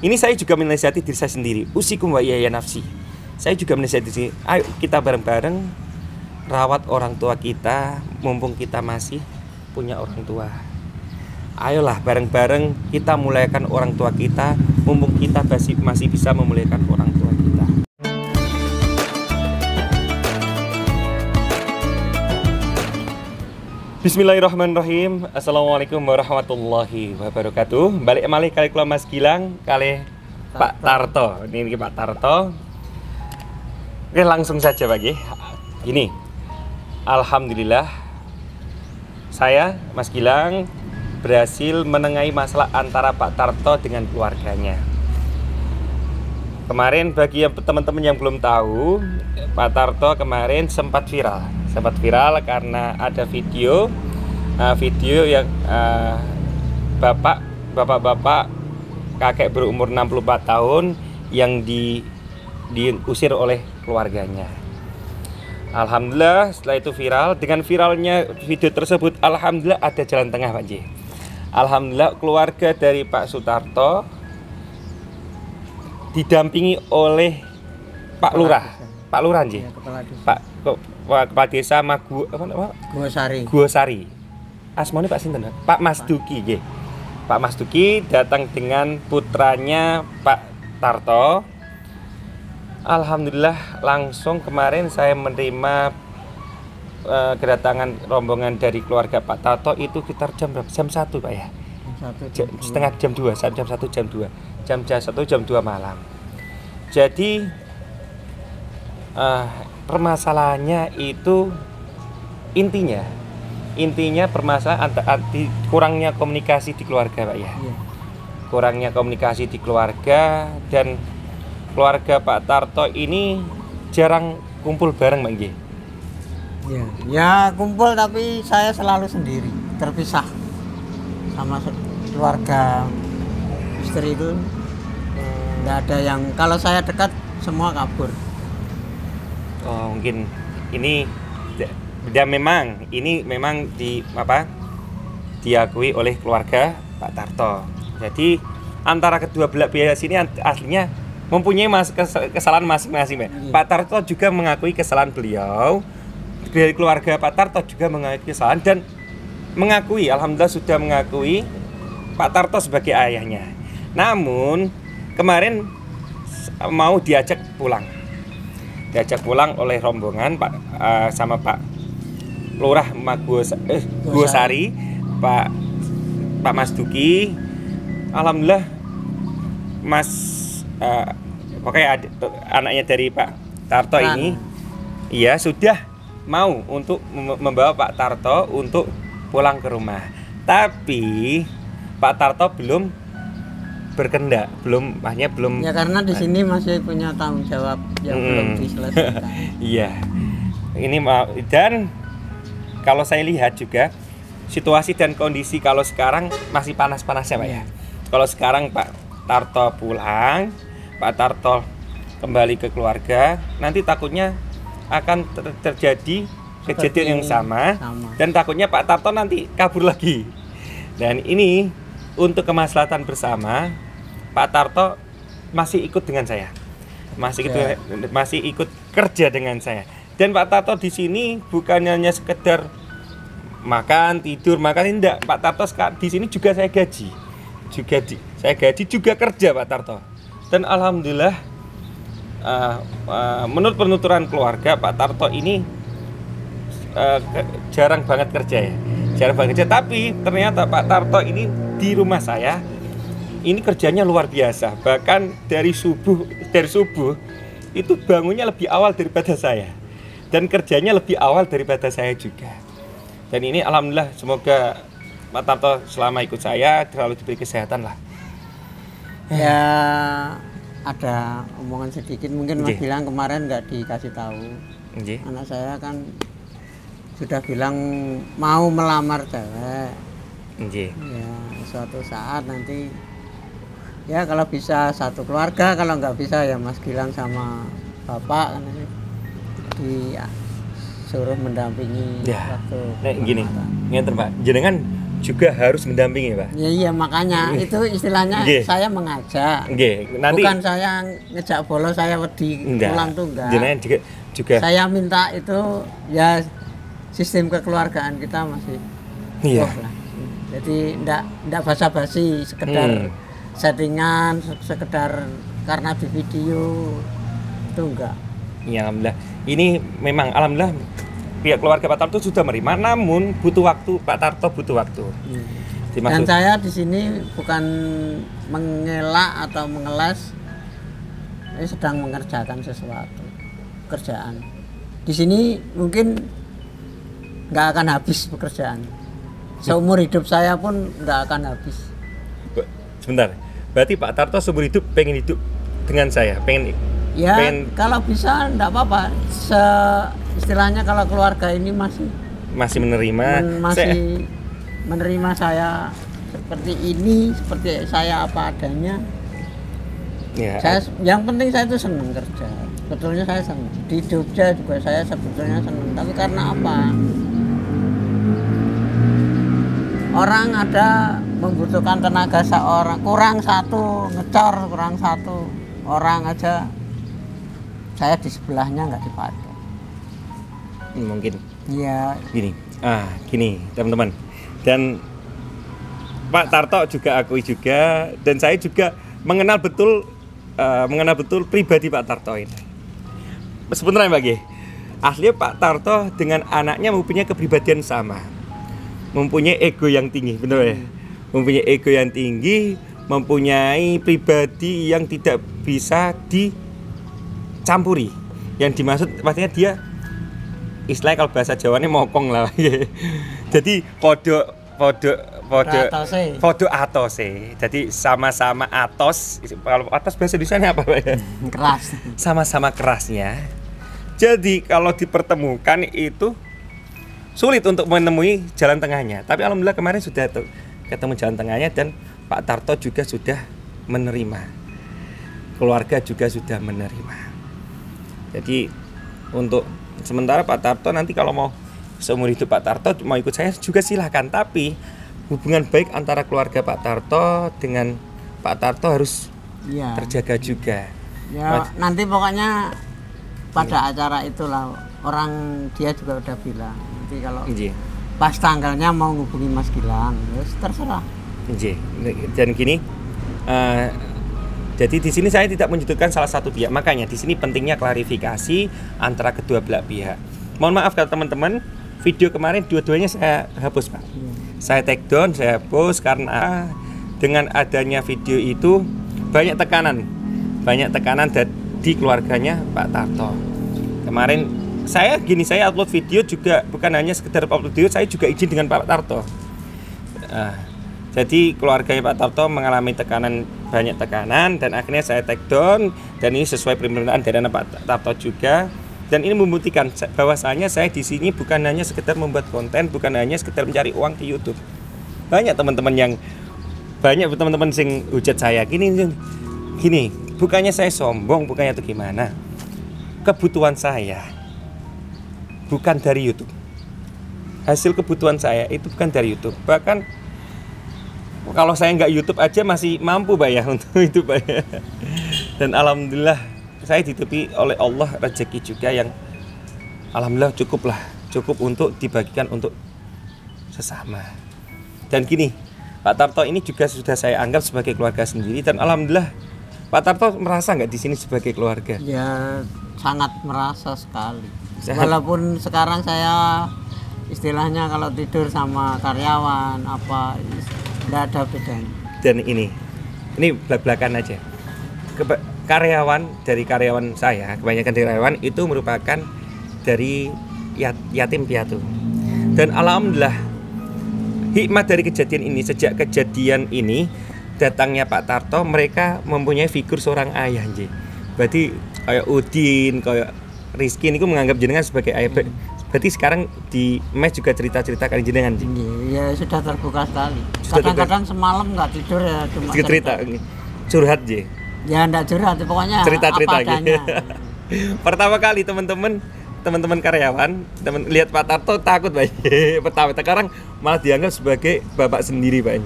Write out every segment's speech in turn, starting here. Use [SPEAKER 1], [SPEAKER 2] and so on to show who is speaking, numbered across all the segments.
[SPEAKER 1] Ini saya juga menasihati diri saya sendiri. Usikum wa iyaya nafsi. Saya juga menasihati diri. Ayo kita bareng-bareng rawat orang tua kita, mumpung kita masih punya orang tua. Ayolah bareng-bareng kita muliakan orang tua kita, mumpung kita masih bisa memuliakan orang tua kita. Bismillahirrahmanirrahim. Assalamualaikum warahmatullahi wabarakatuh. Balik malih kali kula Mas Gilang, kali Pak Tarto. Ini Pak Tarto. Oke, langsung saja Pak nggih. Gini. Alhamdulillah saya Mas Gilang berhasil menengahi masalah antara Pak Tarto dengan keluarganya. Kemarin bagi teman-teman yang belum tahu, Pak Tarto kemarin sempat viral karena ada video yang bapak-bapak kakek berumur 64 tahun yang diusir oleh keluarganya. Alhamdulillah setelah itu viral. Dengan viralnya video tersebut, alhamdulillah ada jalan tengah Pak J. Alhamdulillah keluarga dari Pak Sutarto didampingi oleh Pak Lurah. Pak Lurah J. Kepala Desa Guosari. Asmane Pak sinten? Pak Mas Duki nggih. Pak Mas Duki datang dengan putranya Pak Tarto. Alhamdulillah langsung kemarin saya menerima kedatangan rombongan dari keluarga Pak Tarto itu sekitar jam berapa? Jam 1 Pak ya? Setengah jam 2, jam 1 jam 2. Jam 1 jam 2 malam. Jadi permasalahannya itu intinya permasalahan kurangnya komunikasi di keluarga Pak ya. Kurangnya komunikasi di keluarga, dan keluarga Pak Tarto ini jarang kumpul bareng Mbak Nggih.
[SPEAKER 2] Ya kumpul, tapi saya selalu sendiri, terpisah sama keluarga istri itu. Nggak ada yang, kalau saya dekat semua kabur.
[SPEAKER 1] Oh, mungkin ini memang diakui oleh keluarga Pak Tarto. Jadi antara kedua belah pihak sini aslinya mempunyai kesalahan masing-masing. Pak Tarto juga mengakui kesalahan beliau, dari keluarga Pak Tarto juga mengakui kesalahan, dan alhamdulillah sudah mengakui Pak Tarto sebagai ayahnya. Namun kemarin mau diajak pulang oleh rombongan sama Pak Lurah Guosari, Pak Mas Duki. Alhamdulillah pokoknya anaknya dari Pak Tarto ini sudah mau untuk membawa Pak Tarto untuk pulang ke rumah. Tapi Pak Tarto belum berkendak, belum. Ya
[SPEAKER 2] karena di sini masih punya tanggung jawab yang belum diselesaikan.
[SPEAKER 1] Iya. Ini dan kalau saya lihat juga situasi dan kondisi kalau sekarang masih panas-panasnya Pak ya. Kalau sekarang Pak Tarto pulang, Pak Tarto kembali ke keluarga, nanti takutnya akan terjadi kejadian yang sama, dan takutnya Pak Tarto nanti kabur lagi. Dan ini untuk kemaslahatan bersama, Pak Tarto masih ikut dengan saya, masih ikut kerja dengan saya. Dan Pak Tarto di sini bukan hanya sekedar makan tidur, tidak. Pak Tarto di sini juga saya gaji, juga kerja Pak Tarto. Dan alhamdulillah menurut penuturan keluarga, Pak Tarto ini jarang banget kerja. Tapi ternyata Pak Tarto ini di rumah saya ini kerjanya luar biasa. Bahkan dari subuh itu bangunnya lebih awal daripada saya, dan kerjanya lebih awal daripada saya juga. Dan ini alhamdulillah, semoga Pak Tarto selama ikut saya selalu diberi kesehatan lah.
[SPEAKER 2] Ya ada omongan sedikit, mungkin Mas bilang kemarin nggak dikasih tahu. Anak saya kan sudah bilang mau melamar cewek. Ya suatu saat nanti ya kalau bisa satu keluarga, kalau nggak bisa ya Mas Gilang sama Bapak kan disuruh mendampingi waktu.
[SPEAKER 1] Gini, ngeten Pak, jenengan juga harus mendampingi, Pak.
[SPEAKER 2] Iya, makanya itu istilahnya saya mengajak.
[SPEAKER 1] Nanti
[SPEAKER 2] bukan saya ngejak bolos, saya wedi pulang tuh enggak.
[SPEAKER 1] Jenengan juga
[SPEAKER 2] saya minta itu ya sistem kekeluargaan kita masih lah. Jadi enggak basa-basi, sekedar settingan, sekedar karena di video itu enggak.
[SPEAKER 1] Ya, alhamdulillah. Ini memang alhamdulillah pihak keluarga Pak Tarto sudah menerima, namun butuh waktu, Pak Tarto butuh waktu.
[SPEAKER 2] Dan saya di sini bukan mengelak atau mengeles, saya sedang mengerjakan sesuatu pekerjaan. Di sini mungkin nggak akan habis pekerjaan. Seumur hidup saya pun nggak akan habis.
[SPEAKER 1] Sebentar, berarti Pak Tarto seumur hidup pengen hidup dengan saya, pengen
[SPEAKER 2] kalau bisa nggak apa-apa. Istilahnya kalau keluarga ini masih menerima saya seperti ini, seperti saya apa adanya. Yang penting saya itu senang kerja. Sebetulnya saya senang. Di Jogja juga saya sebetulnya senang. Tapi karena apa? Orang ada membutuhkan tenaga seorang, kurang satu orang aja. Saya di sebelahnya nggak dipakai.
[SPEAKER 1] Mungkin.
[SPEAKER 2] Iya.
[SPEAKER 1] Gini teman-teman. Dan Pak Tarto juga akui juga, dan saya juga mengenal betul pribadi Pak Tarto ini. Sebenarnya Pak aslinya Pak Tarto dengan anaknya mempunyai kepribadian sama, mempunyai ego yang tinggi, benar ya? Mempunyai ego yang tinggi, mempunyai pribadi yang tidak bisa dicampuri. Yang dimaksud pastinya dia istilahnya kalau bahasa Jawanya mokong lah. Jadi podo atose. Jadi sama-sama atos. Kalau atos bahasa Indonesianya apa, Pak?
[SPEAKER 2] Keras.
[SPEAKER 1] Sama-sama kerasnya. Jadi kalau dipertemukan itu sulit untuk menemui jalan tengahnya. Tapi alhamdulillah kemarin sudah ketemu jalan tengahnya, dan Pak Tarto juga sudah menerima. Keluarga juga sudah menerima. Jadi untuk sementara Pak Tarto nanti kalau mau seumur hidup Pak Tarto mau ikut saya juga silahkan, tapi hubungan baik antara keluarga Pak Tarto dengan Pak Tarto harus terjaga juga.
[SPEAKER 2] Nanti pokoknya pada acara itulah orang dia juga udah bilang nanti kalau pas tanggalnya mau ngubungi Mas Gilang, terserah.
[SPEAKER 1] Dan gini, jadi di sini saya tidak menyudutkan salah satu pihak, makanya di sini pentingnya klarifikasi antara kedua belah pihak. Mohon maaf kalau teman-teman, video kemarin dua-duanya saya hapus, Pak. Saya take down, saya hapus karena dengan adanya video itu banyak tekanan di keluarganya Pak Tarto. Kemarin saya upload video juga bukan hanya sekedar upload video, saya juga izin dengan Pak Tarto. Jadi keluarganya Pak Tarto mengalami banyak tekanan, dan akhirnya saya take down, dan ini sesuai permintaan dari Pak Tarto juga. Dan ini membuktikan bahwasanya saya di sini bukan hanya sekedar membuat konten, bukan hanya sekedar mencari uang di YouTube. Banyak teman-teman sing hujat saya gini, bukannya saya sombong, bukannya itu gimana. Kebutuhan saya bukan dari YouTube. Hasil kebutuhan saya itu bukan dari YouTube. Bahkan kalau saya nggak YouTube aja masih mampu, Pak ya, untuk itu, Pak ya. Dan alhamdulillah saya ditutupi oleh Allah rezeki juga yang alhamdulillah cukup untuk dibagikan untuk sesama. Dan gini, Pak Tarto ini juga sudah saya anggap sebagai keluarga sendiri, dan alhamdulillah Pak Tarto merasa nggak di sini sebagai keluarga?
[SPEAKER 2] Ya sangat merasa sekali. Walaupun sekarang saya istilahnya kalau tidur sama karyawan apa nggak ada bedanya.
[SPEAKER 1] Dan ini belak-belakan aja. Karyawan saya, kebanyakan karyawan itu merupakan dari yatim piatu. Dan alhamdulillah hikmah dari kejadian ini, sejak kejadian ini datangnya Pak Tarto, mereka mempunyai figur seorang ayah, berarti kayak Udin, kayak Rizky ini menganggap jenengan sebagai ayah. Berarti sekarang di mes juga cerita-cerita kali jenengan.
[SPEAKER 2] Iya, sudah terbuka sekali. Kadang-kadang semalam nggak tidur ya cuma
[SPEAKER 1] cerita. Curhat,
[SPEAKER 2] Ya enggak curhat, pokoknya
[SPEAKER 1] cerita-cerita
[SPEAKER 2] apa adanya.
[SPEAKER 1] Pertama kali teman-teman teman-teman karyawan, lihat Pak Tarto takut Pak. Pertama sekarang malah dianggap sebagai bapak sendiri Pak.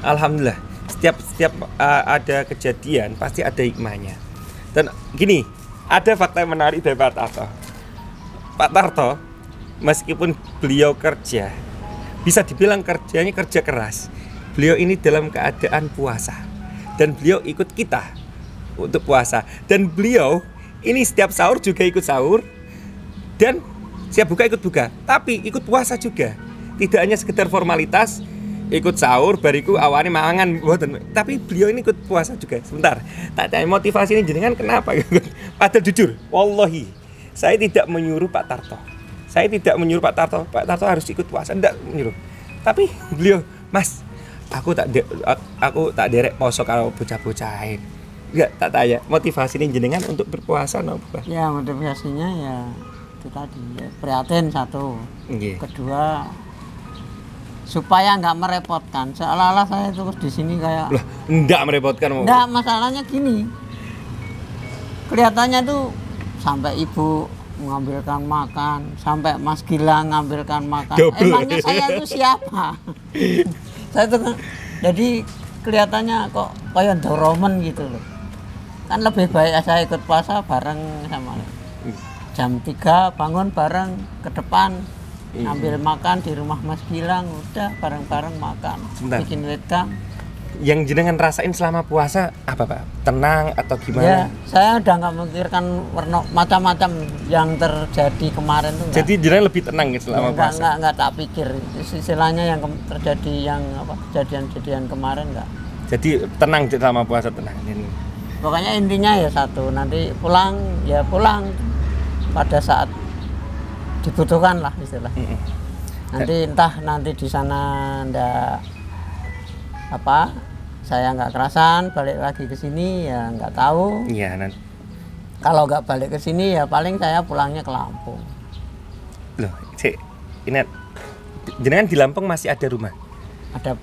[SPEAKER 1] Alhamdulillah, setiap ada kejadian pasti ada hikmahnya. Dan gini, ada fakta yang menarik dari Pak Tarto. Pak Tarto, meskipun beliau kerja, bisa dibilang kerjanya kerja keras, beliau ini dalam keadaan puasa. Dan beliau ikut kita untuk puasa. Dan beliau ini setiap sahur juga ikut sahur. Dan siap buka ikut buka, tapi ikut puasa juga. Tidak hanya sekedar formalitas, ikut sahur, bariku awalnya mangan, tapi beliau ini ikut puasa juga. Sebentar, tak tanya motivasi ini jenengan kenapa? Padahal jujur, wallahi, saya tidak menyuruh Pak Tarto. Saya tidak menyuruh Pak Tarto harus ikut puasa, tidak menyuruh. Tapi beliau, Mas, aku tak derek poso kalau bocah-bocahin. Enggak, tak tanya motivasi ini jenengan untuk berpuasa napa?
[SPEAKER 2] Ya, motivasinya ya itu tadi ya, prihatin satu. Kedua, supaya nggak merepotkan. Seolah-olah saya terus di sini kayak
[SPEAKER 1] loh, enggak merepotkan.
[SPEAKER 2] Enggak, masalahnya gini. Kelihatannya tuh sampai ibu mengambilkan makan, sampai Mas Gilang mengambilkan makan. Emangnya saya itu siapa? Saya tuh jadi kelihatannya kok kayak Doraemon gitu loh. Kan lebih baik saya ikut puasa bareng sama jam 3 bangun bareng ke depan ambil makan di rumah Mas Gilang, udah bareng-bareng makan.
[SPEAKER 1] Sebentar.
[SPEAKER 2] Bikin wedang.
[SPEAKER 1] Yang jenengan rasain selama puasa apa Pak? Tenang atau gimana?
[SPEAKER 2] Ya, saya udah nggak memikirkan warna macam-macam yang terjadi kemarin tuh.
[SPEAKER 1] Jadi jenengan lebih tenang ya selama puasa?
[SPEAKER 2] Nggak tak pikir. Istilahnya yang terjadi yang apa kejadian-kejadian kemarin nggak.
[SPEAKER 1] Jadi tenang selama puasa, tenang.
[SPEAKER 2] Pokoknya intinya ya satu, nanti pulang pada saat dibutuhkan lah istilahnya. Nanti entah nanti di sana ndak apa saya nggak kerasan balik lagi ke sini ya nggak tahu.
[SPEAKER 1] Iya nanti.
[SPEAKER 2] Kalau nggak balik ke sini ya paling saya pulangnya ke Lampung.
[SPEAKER 1] Loh, ini jenengan di Lampung masih ada rumah?
[SPEAKER 2] Ada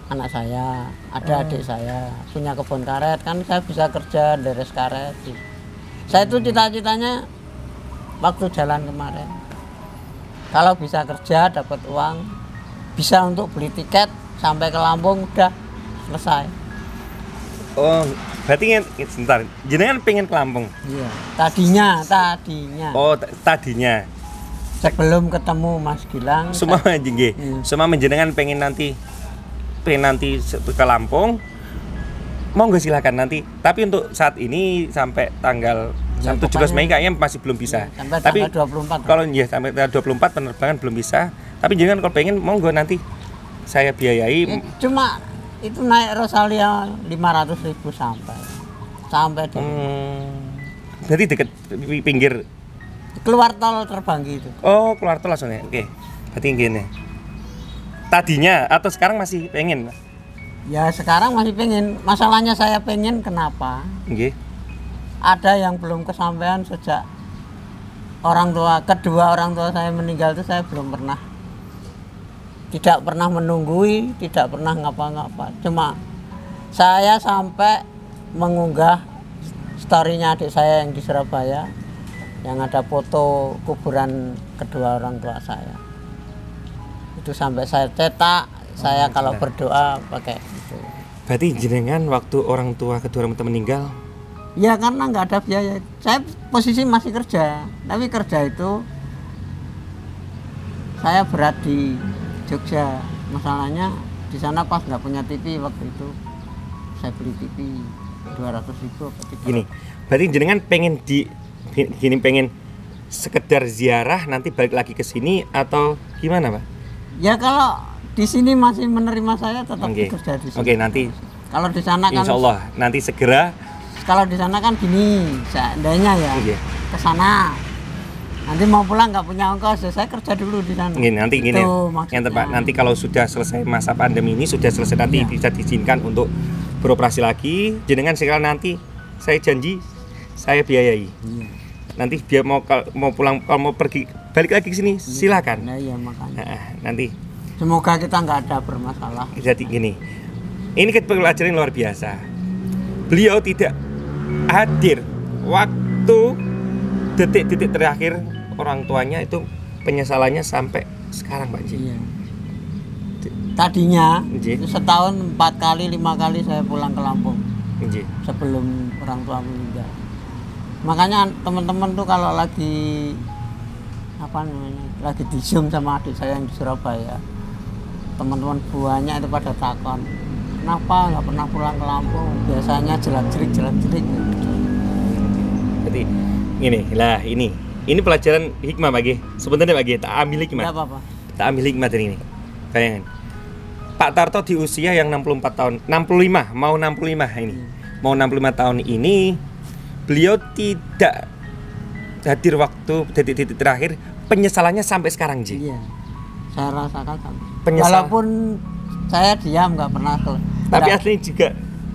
[SPEAKER 2] anak saya, ada adik saya punya kebun karet, kan saya bisa kerja deres karet. Saya itu cita-citanya waktu jalan kemarin, kalau bisa kerja dapat uang, bisa untuk beli tiket sampai ke Lampung udah selesai.
[SPEAKER 1] Oh, berarti sebentar, jenengan pengen ke Lampung?
[SPEAKER 2] Iya, tadinya.
[SPEAKER 1] Oh, tadinya.
[SPEAKER 2] Sebelum ketemu Mas Gilang.
[SPEAKER 1] Semua jengge. Semua menjenengan pengen nanti ke Lampung. Monggo silakan nanti. Tapi untuk saat ini sampai tanggal 17 Mei kayaknya masih belum bisa.
[SPEAKER 2] Sampai
[SPEAKER 1] tapi
[SPEAKER 2] tanggal 24.
[SPEAKER 1] Kalau ya sampai tanggal 24 penerbangan belum bisa. Tapi jangan kalau pengen monggo nanti saya biayai.
[SPEAKER 2] Ya, cuma itu naik Rosalia 500.000 sampai di
[SPEAKER 1] Berarti dekat pinggir
[SPEAKER 2] keluar tol terbang gitu.
[SPEAKER 1] Oh, keluar tol langsung ya. Oke. Berarti gini. Tadinya atau sekarang masih pengen?
[SPEAKER 2] Ya sekarang masih pengen. Masalahnya saya pengen kenapa?
[SPEAKER 1] Nggih.
[SPEAKER 2] Ada yang belum kesampaian sejak kedua orang tua saya meninggal itu saya tidak pernah menunggui, tidak pernah ngapa-ngapa. Cuma saya sampai mengunggah story-nya adik saya yang di Surabaya yang ada foto kuburan kedua orang tua saya. Itu sampai saya cetak, saya kalau berdoa pakai itu.
[SPEAKER 1] Berarti jenengan waktu orang tua kedua orang tua meninggal?
[SPEAKER 2] Ya karena nggak ada biaya. Saya posisi masih kerja, tapi kerja itu saya berat di Jogja. Masalahnya di sana pas nggak punya TV waktu itu, saya beli TV 200.000.
[SPEAKER 1] Gini, berarti jenengan pengen pengen sekedar ziarah nanti balik lagi ke sini atau gimana Pak?
[SPEAKER 2] Ya kalau di sini masih menerima saya tetap kerja di sini.
[SPEAKER 1] Oke, nanti.
[SPEAKER 2] Kalau di sana kan.
[SPEAKER 1] Insya Allah nanti segera.
[SPEAKER 2] Kalau di sana kan gini, seandainya ya ke sana. Nanti mau pulang nggak punya ongkos, saya kerja dulu di sana.
[SPEAKER 1] Nanti gini. Yang tepat nanti kalau sudah selesai masa pandemi ini sudah selesai nanti bisa diizinkan untuk beroperasi lagi. Jenengan sekarang nanti saya janji saya biayai. Nanti biar mau pulang kalau mau pergi balik lagi ke sini silakan.
[SPEAKER 2] Nah, iya makanya.
[SPEAKER 1] Nanti.
[SPEAKER 2] Semoga kita nggak ada bermasalah.
[SPEAKER 1] Jadi gini, ini pelajaran luar biasa. Beliau tidak hadir waktu detik-detik terakhir orang tuanya itu penyesalannya sampai sekarang Pak Ji.
[SPEAKER 2] Iya. Tadinya
[SPEAKER 1] Nggih.
[SPEAKER 2] setahun 4 kali 5 kali saya pulang ke Lampung
[SPEAKER 1] Nggih.
[SPEAKER 2] sebelum orang tua meninggal. Makanya teman-teman tuh kalau lagi apa namanya, lagi di Zoom sama adik saya yang di Surabaya, teman-teman buahnya itu pada takon, kenapa nggak pernah pulang ke Lampung? Biasanya jelak-jerik gitu.
[SPEAKER 1] Jadi ini pelajaran hikmah bagi sebenarnya bagi tak ambil hikmah.
[SPEAKER 2] Tidak apa-apa.
[SPEAKER 1] Tak ambil hikmah dari ini. Bayangin. Pak Tarto di usia yang 64 tahun, 65, mau 65 ini. Mau 65 tahun ini beliau tidak hadir waktu detik-detik terakhir, penyesalannya sampai sekarang, Ji.
[SPEAKER 2] Iya. Saya rasakan sampai.
[SPEAKER 1] Walaupun
[SPEAKER 2] saya diam nggak pernah
[SPEAKER 1] tapi aslinya juga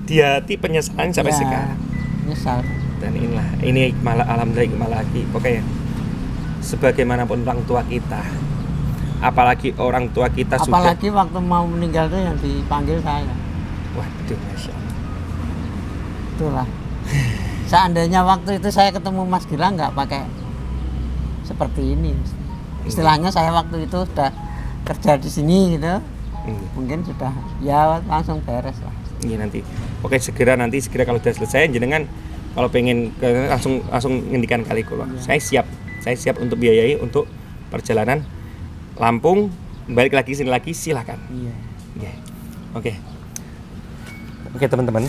[SPEAKER 1] di hati penyesalan sampai sekarang.
[SPEAKER 2] Menyesal.
[SPEAKER 1] Dan ini malah alhamdulillah hikmah lagi. Pokoknya sebagaimanapun orang tua kita, apalagi orang tua kita
[SPEAKER 2] apalagi waktu mau meninggal tuh yang dipanggil saya.
[SPEAKER 1] Waduh, Masya Allah.
[SPEAKER 2] Itulah. Seandainya waktu itu saya ketemu Mas Gilang nggak pakai seperti ini, istilahnya saya waktu itu sudah kerja di sini gitu, mungkin sudah ya langsung beres lah.
[SPEAKER 1] Iya nanti, oke segera kalau sudah selesai jenengan kalau pengen langsung ngendikan kali kulo. Iya. Saya siap untuk biayai untuk perjalanan Lampung, balik lagi sini lagi silakan.
[SPEAKER 2] Iya.
[SPEAKER 1] Yeah. Oke teman-teman,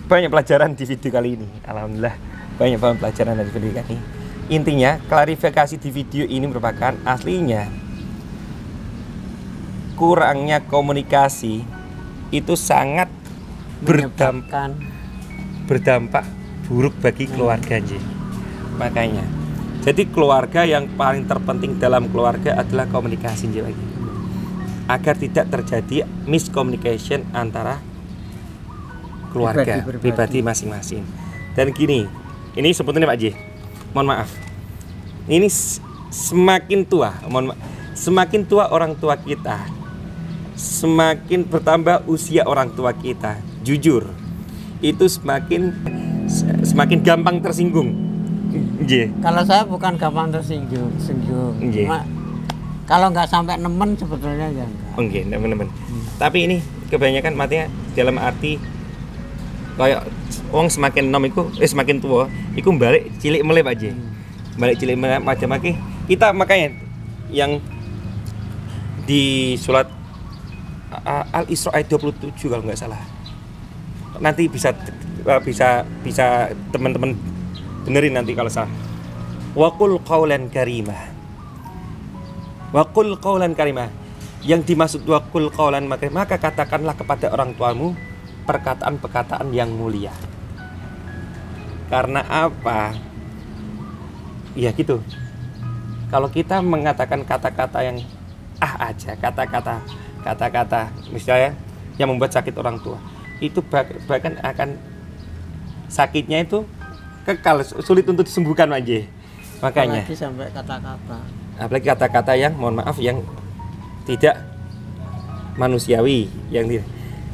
[SPEAKER 1] banyak pelajaran di video kali ini. Alhamdulillah banyak banget pelajaran dari video kali ini. Intinya klarifikasi di video ini merupakan aslinya kurangnya komunikasi itu sangat berdampak buruk bagi keluarga, Ji. Makanya jadi keluarga yang paling terpenting dalam keluarga adalah komunikasi, Ji, lagi. Agar tidak terjadi miscommunication antara keluarga pribadi masing-masing. Dan gini, ini sebetulnya Pak Ji, mohon maaf. Ini semakin tua orang tua kita, semakin bertambah usia orang tua kita, jujur itu semakin gampang tersinggung.
[SPEAKER 2] Kalau saya bukan gampang tersinggung. Kalau nggak sampai nemen sebetulnya ya enggak.
[SPEAKER 1] Nemen. Tapi ini kebanyakan matinya dalam arti kayak wong semakin nom iku semakin tua, iku balik cilik meleh Pak Ji. Balik cilik meleh macam-macam. Kita makanya yang di surat Al-Isra ayat 27 kalau nggak salah. Nanti bisa teman-teman benerin nanti kalau salah. Waqul qaulan karimah. Waqul qaulan karimah. Yang dimaksud waqul qaulan maka katakanlah kepada orang tuamu perkataan-perkataan yang mulia. Karena apa? Ya gitu. Kalau kita mengatakan kata-kata yang aja, kata-kata misalnya yang membuat sakit orang tua, itu bahkan akan sakitnya itu kekal, sulit untuk disembuhkan aja. Makanya
[SPEAKER 2] apalagi sampai kata-kata.
[SPEAKER 1] Apalagi kata-kata yang mohon maaf yang tidak manusiawi, yang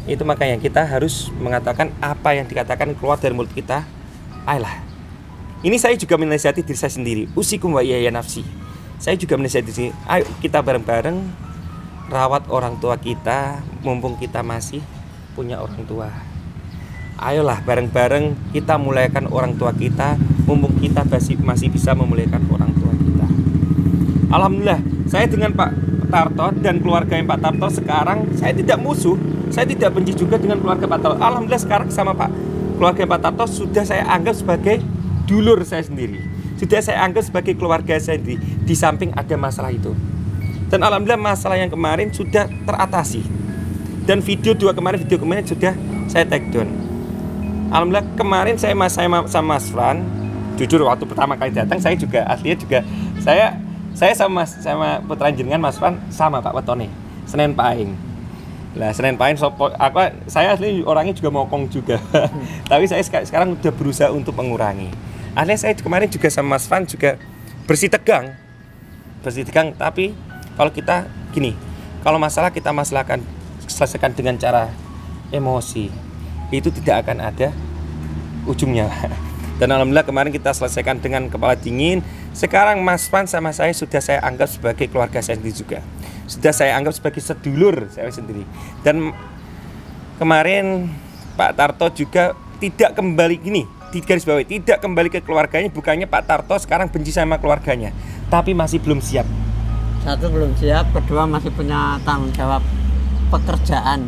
[SPEAKER 1] itu makanya kita harus mengatakan apa yang dikatakan keluar dari mulut kita. Ayolah. Ini saya juga menasihati diri saya sendiri. Usikum wa iyaya nafsi. Saya juga menasihati diri. Ayo kita bareng-bareng rawat orang tua kita mumpung kita masih punya orang tua. Ayolah bareng-bareng kita muliakan orang tua kita mumpung kita masih bisa memuliakan orang tua kita. Alhamdulillah, saya dengan Pak Tarto dan keluarga yang Pak Tarto sekarang saya tidak musuh, saya tidak benci juga dengan keluarga Pak Tarto. Alhamdulillah sekarang sama keluarga Pak Tarto sudah saya anggap sebagai dulur saya sendiri. Sudah saya anggap sebagai keluarga saya sendiri. Di samping ada masalah itu. Dan alhamdulillah masalah yang kemarin sudah teratasi. Dan video kemarin sudah saya take down. Alhamdulillah kemarin saya sama Mas Fran, jujur waktu pertama kali datang saya juga aslinya juga saya sama putra jenengan Mas Fran sama Pak Wetone Senin Pahing. Lah Senin Pahing saya asli orangnya juga mokong juga. Tapi saya sekarang udah berusaha untuk mengurangi. Aslinya saya kemarin juga sama Mas Fran juga bersih tegang. Tapi kalau kita gini, kalau masalah kita selesaikan dengan cara emosi, itu tidak akan ada ujungnya. Dan alhamdulillah kemarin kita selesaikan dengan kepala dingin. Sekarang Mas Pan sama saya sudah saya anggap sebagai keluarga saya sendiri juga. Sudah saya anggap sebagai sedulur saya sendiri. Dan kemarin Pak Tarto juga tidak kembali gini, di garis bawah, tidak kembali ke keluarganya. Bukannya Pak Tarto sekarang benci sama keluarganya, tapi masih belum siap.
[SPEAKER 2] Satu, belum siap. Kedua, masih punya tanggung jawab pekerjaan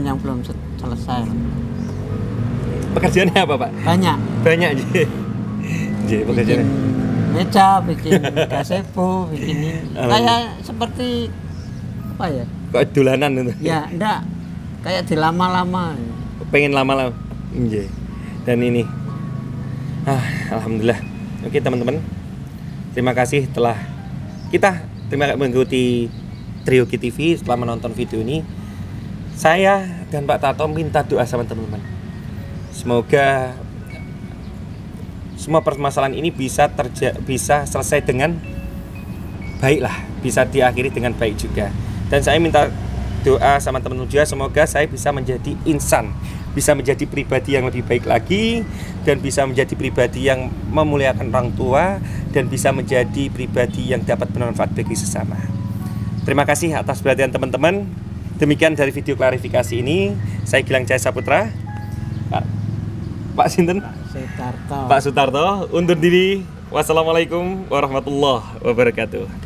[SPEAKER 2] yang belum selesai.
[SPEAKER 1] Pekerjaannya apa Pak? Banyak
[SPEAKER 2] bikin meja, bikin gazebo, bikin ini. Kayak seperti apa ya?
[SPEAKER 1] Kok dolanan itu?
[SPEAKER 2] Ya, enggak. Kayak dilama-lama.
[SPEAKER 1] Pengen lama-lama. Dan ini alhamdulillah. Oke teman-teman, terima kasih terima kasih mengikuti Trio TV. Setelah menonton video ini, saya dan Pak Tarto minta doa sama teman-teman. Semoga semua permasalahan ini bisa selesai dengan baik lah, bisa diakhiri dengan baik juga. Dan saya minta doa sama teman-teman juga, semoga saya bisa menjadi insan, bisa menjadi pribadi yang lebih baik lagi, dan bisa menjadi pribadi yang memuliakan orang tua, dan bisa menjadi pribadi yang dapat bermanfaat bagi sesama. Terima kasih atas perhatian teman-teman. Demikian dari video klarifikasi ini. Saya Gilang Cahaya Saputra, Pak Sinten? Pak Sutarto undur diri. Wassalamualaikum warahmatullahi wabarakatuh.